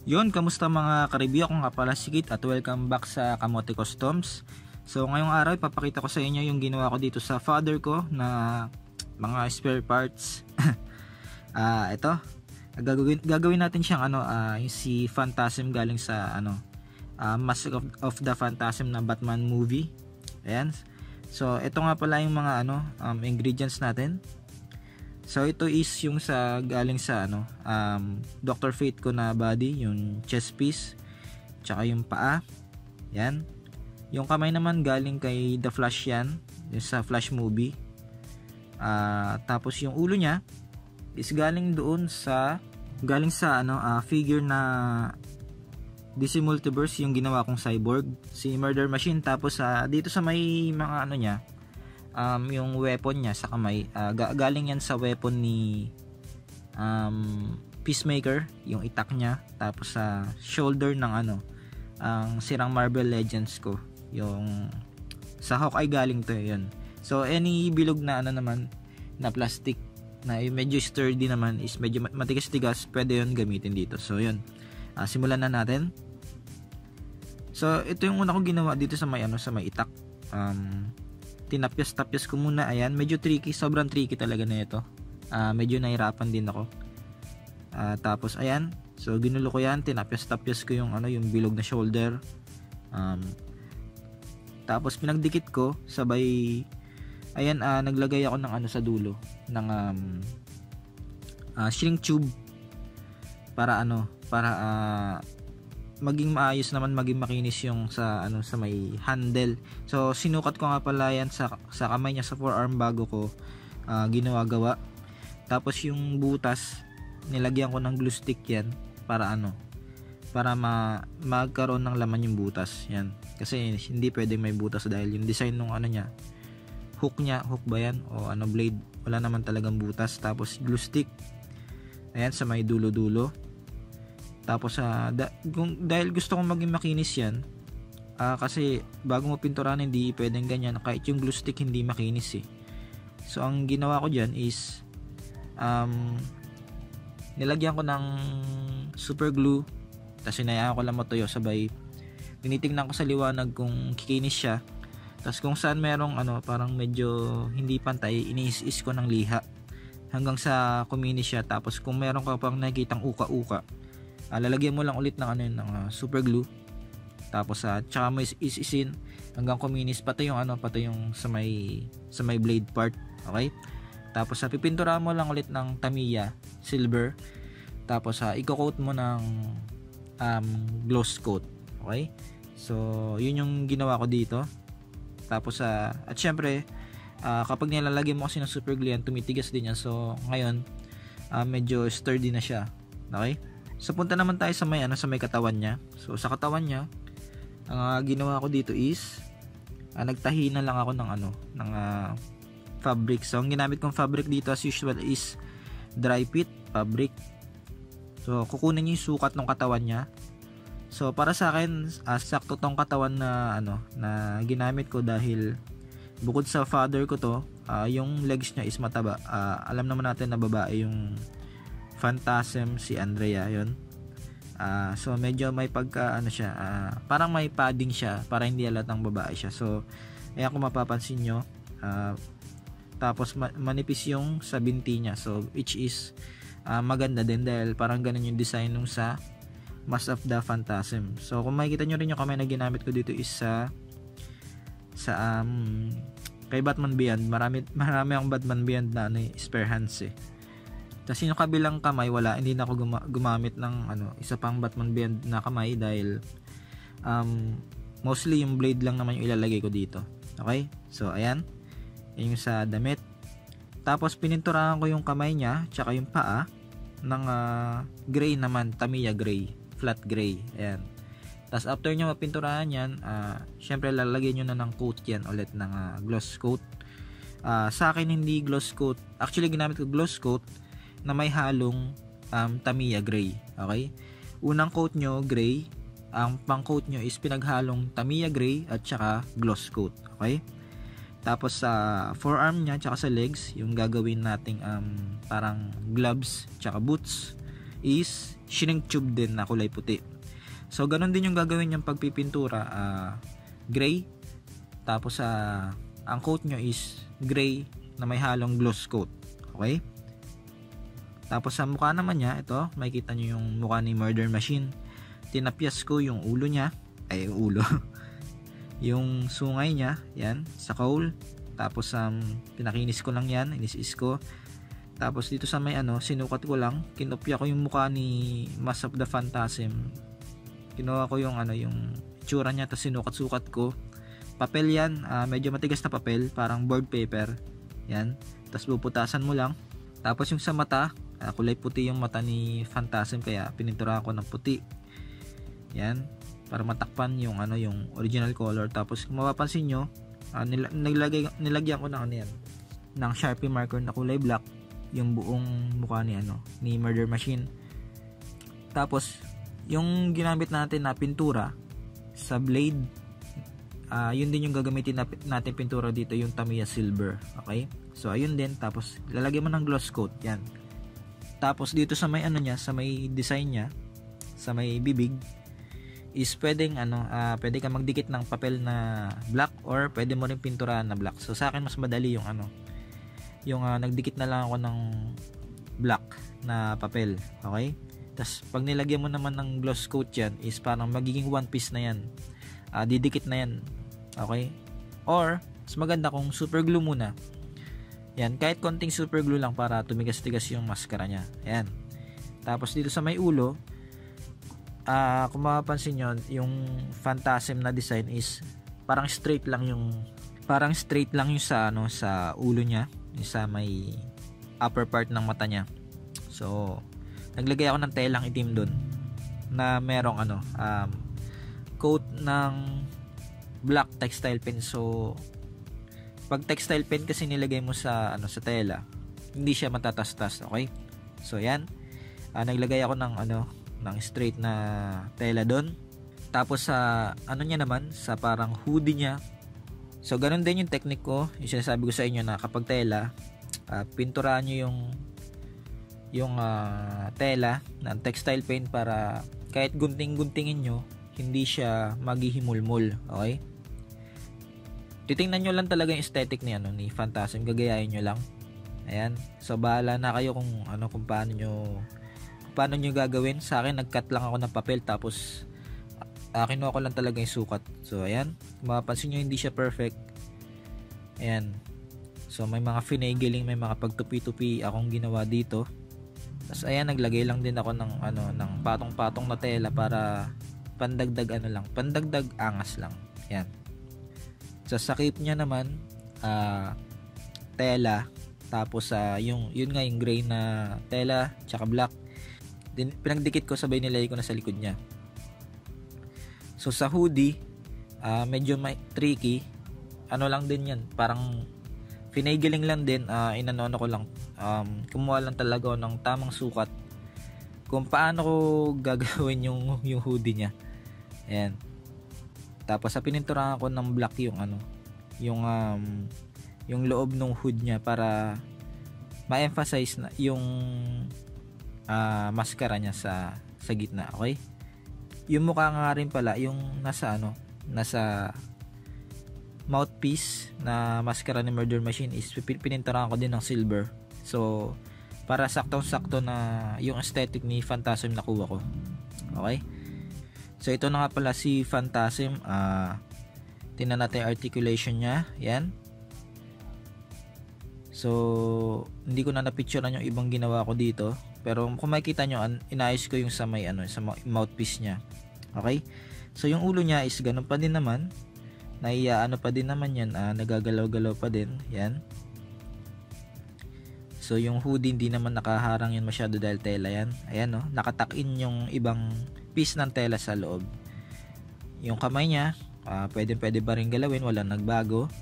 Yon, kamusta mga ka-review? Ako nga pala si Kit at welcome back sa Kamote Customs. So ngayong araw ipapakita ko sa inyo yung ginawa ko dito sa father ko na mga spare parts. Ito, gagawin natin siyang yung si Phantasm galing sa Mask of the Phantasm na Batman movie. Ayan. So ito nga pala yung mga ingredients natin. So ito is yung galing sa Dr. Fate ko na body, yung chest piece, tsaka yung paa. Yan. Yung kamay naman galing kay The Flash yan, yung sa Flash movie. Tapos yung ulo niya is galing sa figure na DC Multiverse, yung ginawa kong cyborg, si Murder Machine. Tapos dito sa may mga niya, yung weapon niya sa kamay, galing yan sa weapon ni Peacemaker, yung itak niya. Tapos sa shoulder ng ang sirang Marvel Legends ko, yung sa Hawkeye galing to yun. So any bilog na naman na plastic na medyo sturdy naman, is medyo matigas-tigas, pwede yun gamitin dito. So yun, simulan na natin. So ito yung una kong ginawa dito sa may itak. Tinapyas-tapyas ko muna. Ayan, medyo tricky, sobrang tricky talaga na ito. Medyo nahirapan din ako. Tapos ayan, so ginulo ko yan, tinapyas-tapyas ko yung bilog na shoulder. Tapos pinagdikit ko, sabay ayan, naglagay ako ng sa dulo ng shrink tube para maging maayos naman, maging makinis yung sa may handle. So sinukat ko nga pala yan sa kamay niya, sa forearm, bago ko ginawa-gawa. Tapos yung butas, nilagyan ko ng glue stick yan para magkaroon ng laman yung butas yan, kasi hindi pwedeng may butas dahil yung design nung hook ba yan o blade, wala naman talagang butas. Tapos glue stick, ayan, sa may dulo-dulo. Tapos dahil gusto kong maging makinis yan, kasi bago mo pinturan hindi pwedeng ganyan, kahit yung glue stick hindi makinis eh. So ang ginawa ko dyan is nilagyan ko ng super glue, tapos hinayaan ko lang matuyo, sabay tinitingnan ko sa liwanag kung kikinis siya. Tapos kung saan merong parang medyo hindi pantay, iniis-is ko ng liha hanggang sa kuminis siya. Tapos kung meron ka pang nakikitang uka-uka, lalagyan mo lang ulit ng super glue. Tapos tsaka mo is-isin hanggang kuminis, pati yung sa may blade part. Okay? Tapos pipinturahan mo lang ulit ng Tamiya silver. Tapos i-coat mo ng gloss coat. Okay? So yun yung ginawa ko dito. Tapos at syempre kapag nilalagyan mo kasi ng super glue yan, tumitigas din yan. So ngayon medyo sturdy na siya. Okay? So punta naman tayo sa may katawan niya. So sa katawan niya, ang ginawa ko dito is nagtahi na lang ako ng fabric. So ang ginamit kong fabric dito as usual is dry fit fabric. So kukunin niyo yung sukat ng katawan niya. So para sa akin, sakto tong katawan na na ginamit ko, dahil bukod sa father ko to, yung legs niya is mataba. Alam naman natin na babae yung Phantasm, si Andrea yon. So medyo may pagka siya, parang may padding siya para hindi halatang babae siya. So ayan, kung mapapansin nyo, tapos manipis yung sa binti niya, so which is maganda din dahil parang ganun yung design nung sa Mask of the Phantasm. So kung makikita nyo rin yung kamay na ginamit ko dito is sa kay Batman Beyond. Marami ang Batman Beyond na spare hands eh. Tapos yung kabilang kamay, hindi na ako gumamit ng isa pang Batman Beyond na kamay, dahil mostly yung blade lang naman yung ilalagay ko dito. Okay? So ayan, yung sa damit. Tapos pininturahan ko yung kamay niya tsaka yung paa ng gray naman, Tamiya gray, flat gray. Ayan. Tapos after nyo mapinturahan yan, syempre lalagyan nyo na ng coat yan ulit, ng gloss coat. Sa akin hindi gloss coat, actually ginamit ko gloss coat na may halong Tamiya gray. Okay? Unang coat nyo gray, ang pang coat nyo is pinaghalong Tamiya gray at saka gloss coat. Okay? Tapos sa forearm niya tsaka sa legs, yung gagawin nating parang gloves tsaka boots, is shineng tube din na kulay puti. So ganun din yung gagawin yung pagpipintura, gray, tapos ang coat nyo is gray na may halong gloss coat. Okay? Tapos sa mukha naman niya, ito, makikita nyo yung mukha ni Murder Machine. Tinapyas ko yung ulo niya, yung sungay niya, yan, sa coal. Tapos pinakinis ko lang yan, inis ko. Tapos dito sa may sinukat ko lang, kinopya ko yung mukha ni Mask of the Phantasm. Kinuha ko yung yung itsura niya, tapos sinukat-sukat ko. Papel yan, medyo matigas na papel, parang board paper. Yan, tapos puputasan mo lang. Tapos yung sa mata, kulay puti yung mata ni Phantasm, kaya pininturahan ko ng puti. Yan, para matakpan yung yung original color. Tapos kung mapapansin nyo, nilagyan ko ng ng Sharpie marker na kulay black yung buong mukha ni Murder Machine. Tapos yung ginamit natin na pintura sa blade, yun din yung gagamitin natin pintura dito, yung Tamiya Silver. Okay, so ayun din. Tapos lalagyan mo ng gloss coat yan. Tapos dito sa may niya, sa may design niya, sa may bibig is pwedeng pwede ka magdikit ng papel na black, or pwede mo rin pinturahan na black. So sa akin mas madali yung nagdikit na lang ako ng black na papel. Okay, tapos pag nilagyan mo naman ng gloss coat yan, is parang magiging one piece na yan, didikit na yan. Okay, or mas maganda kung super glue muna yan, kahit konting super glue lang para tumigas-tigas yung maskara nya. Ayan. Tapos dito sa may ulo, kung mapapansin nyo, yung Phantasm na design is parang straight lang yung sa ulo nya, yung sa may upper part ng mata nya. So naglagay ako ng telang itim dun na merong coat ng black textile pen. So pag textile pen kasi nilagay mo sa tela, hindi siya matatastas. Okay, so yan, naglagay ako ng straight na tela doon. Tapos sa niya naman, sa parang hoodie niya, so ganun din yung technique ko, yung sinasabi ko sa inyo na kapag tela, pinturahan nyo yung tela ng textile paint para kahit gunting-guntingin nyo, hindi siya maghihimulmul. Okay, titingnan nyo lang talaga yung aesthetic ni Phantasm, gagayahin nyo lang. Ayan, so bahala na kayo kung paano nyo gagawin. Sa akin, nag-cut lang ako ng papel, tapos kinuha ko lang talaga yung sukat. So ayan, mapapansin nyo hindi siya perfect. Ayan, so may mga finagling, may mga pagtupi-tupi akong ginawa dito. Tapos ayan, naglagay lang din ako ng patong-patong na tela para pandagdag pandagdag angas lang. Ayan. So sa cape niya naman, tela, tapos yun nga yung gray na tela tsaka black, din pinagdikit ko, sabay nilagay ko na sa likod niya. So sa hoodie, medyo tricky, lang din yan, parang finagling lang din, ko lang, kumuha lang talaga ng tamang sukat kung paano ko gagawin yung hoodie niya. Ayan. Tapos pininturahan ko ng black yung loob ng hood niya para ma-emphasize na yung maskara niya sa gitna. Okay, yung mukha nga rin pala, yung nasa mouthpiece na maskara ni Murder Machine is pininturahan ko din ng silver. So para saktong-sakto na yung aesthetic ni Phantasm na kuha ko. Okay, so ito na nga pala si Phantasm. Tingnan natin articulation niya. Yan. So hindi ko na napicturean yung ibang ginawa ko dito, pero kung makikita nyo, inayos ko yung sa may sa mouthpiece niya. Okay, so yung ulo niya is ganun pa din naman, pa din naman yan, nagagalaw-galaw pa din. Yan. So yung hoodie hindi naman nakaharang yan masyado dahil tela yan. Ayan, nakatakin yung ibang piece ng tela sa loob. Yung kamay niya, pwede pa rin galawin, walang nagbago.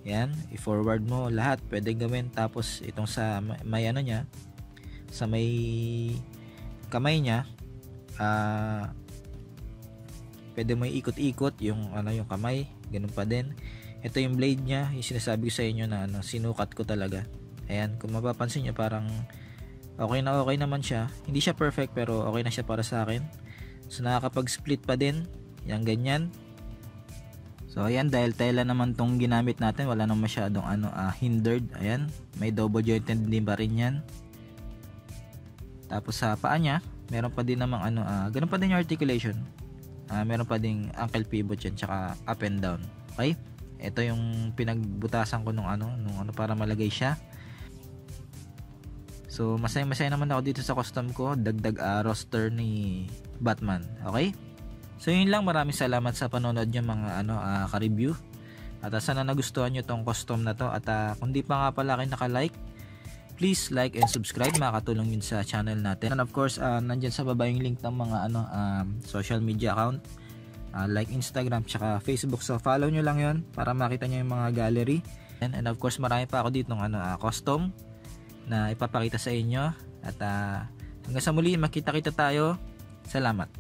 Yan, i-forward mo lahat, pwedeng gawin. Tapos itong sa may niya, sa may kamay niya, pwede mo ikot-ikot yung yung kamay, ganun pa din. Ito yung blade niya, yung sinasabi ko sa inyo na sinukat ko talaga. Ayan, kung mapapansin niyo, parang Okay naman siya. Hindi siya perfect pero okay na siya para sa akin. So nakakapag-split pa din. Yan ganyan. So ayan, dahil tela naman tong ginamit natin, wala nang masyadong hindered. Ayan, may double jointed din pa rin yan. Tapos sa paa niya, meron pa din namang ganun pa din yung articulation. Meron pa ding ankle pivot yan, tsaka up and down. Okay? Ito yung pinagbutasan ko nung para malagay siya. So masaya naman ako dito sa custom ko, dagdag roster ni Batman. Okay? So yun lang, maraming salamat sa panonood niyo mga ka-review. At sana nagustuhan niyo tong custom na to, at kung di pa nga pala kayo naka-like, please like and subscribe, makakatulong yun sa channel natin. And of course, nandyan sa baba yung link ng mga social media account, like Instagram tsaka Facebook. So follow nyo lang yun para makita nyo yung mga gallery. And of course, marami pa ako dito ng custom na ipapakita sa inyo. At hanggang sa muli, makita-kita tayo. Salamat.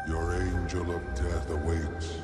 Your angel of death awaits.